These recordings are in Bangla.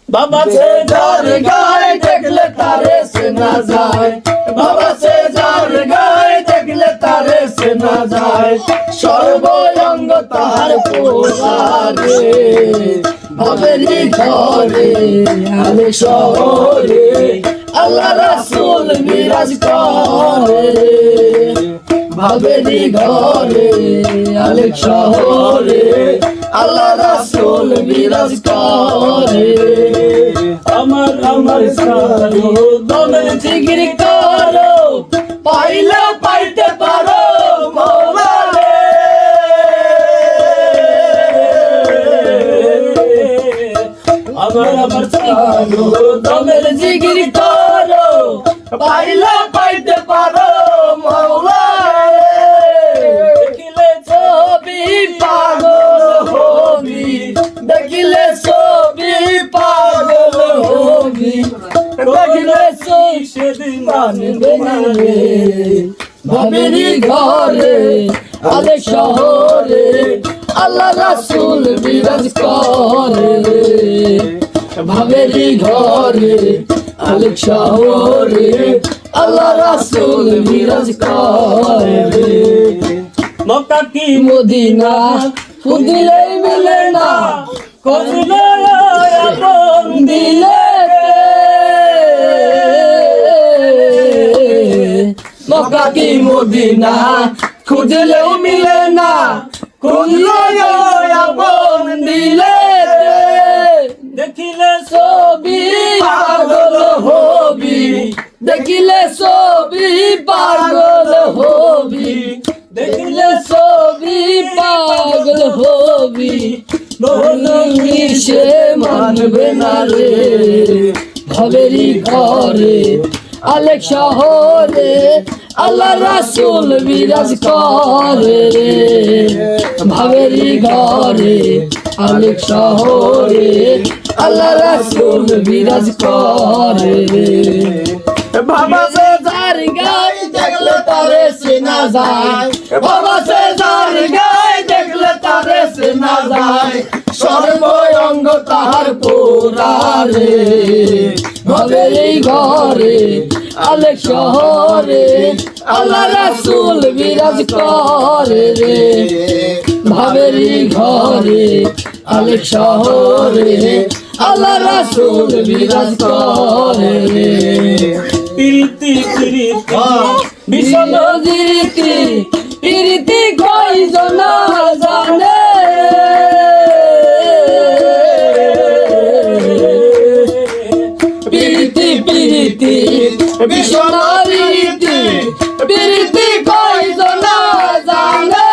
বাবা সে যার গায়ে দেখলে তারে চেনা যায়, বাবা সে যার গায়ে দেখলে তারে চেনা যায়, সর্বঙ্গ তাহার পোড়ারে, ভাবেরি ঘরে আলে শহরে আল্লাহ রাসূল বিরাজ করে, ভাবেরি ঘরে আলে শহরে আল্লাহ রাসূল বিরাজ করে। আমার আমার সারো দমের জিকির করো, পাইলে পাইতে পারো মওলারে, আমার আমার সারো দমের জিকির করো, পাইলে পাইতে পারো মওলারে, দেখিলে ছবি পাগল হবি, দেখিলে ছবি পাগল হবি, দেখিলে সেদিন মানবে না রে, ভাবেরি ঘরে আলে শহরে আল্লাহ রাসূল বিরাজ করে, ভাবেরি ঘরে আলে শহরে আল্লাহ রাসূল বিরাজ করে। মক্কা কি মদিনা খুঁজলেই মেলে না, খুঁজলে আপন দিলে, মক্কা কি মদিনা খুঁজলেও মিলে না, খুঁজলে আপন দিলে, দেখিলে ছবি পাগল হবি, দেখিলে ছবি পাগল হবি, দেখিলে ছবি পাগল হবি, বলবি সে মানবে না রে, ভাবেরি ঘরে আলে শহরে আল্লাহ রাসূল বিরাজ করে, ভাবেরি ঘরে আলে শহরে আল্লাহ রাসূল বিরাজ করে। বাবা সে যার গায়ে দেখলে তারে চেনা যায়, বাবা সে যার গায়ে দেখলে তারে চেনা যায়, সর্বঙ্গ তাহার পোড়ারে, ভাবেরি ঘরে আলে শহরে আল্লাহ রাসূল বিরাজ করে রে, ভাবেরি ঘরে আলে শহরে আল্লাহ রাসূল বিরাজ করে রে। প্রীতি প্রীতি ভীষণ রীতি, প্রীতি কয়জন জানে, প্রীতি প্রীতি ভীষণ রীতি, প্রীতি কয়জন জানে,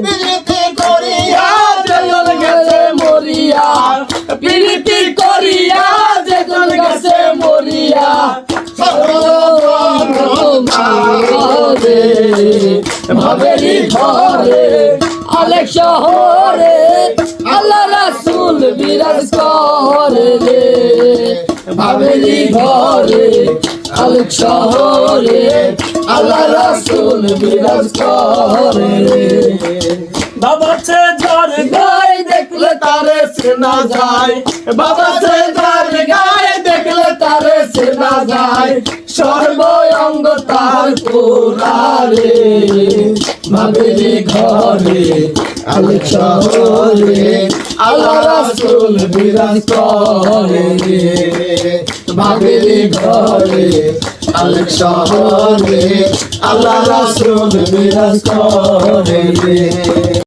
প্রীতি করিয়া যেজন গেছে মরিয়া, প্রীতি করিয়া যেজন গেছে মরিয়া, ভাবেরি ঘরে আলে শহরে আল্লাহ রাসূল বিরাজ করে রে, ভাবেরি ঘরে আলে শহরে আল্লাহ রাসূল বিরাজ করে। বাবা সে যার গায়ে দেখলে তারে চেনা যায়, বাবা সে যার গায়ে দেখলে তারে চেনা যায়, সর্বঙ্গ তার পোড়ারে, ভাবেরি ঘরে আলে শহরে আল্লাহ রাসূল বিরাজ করে, ভাবেরি ঘরে আলে শহরে আল্লাহ রাসূল বিরাজ করে।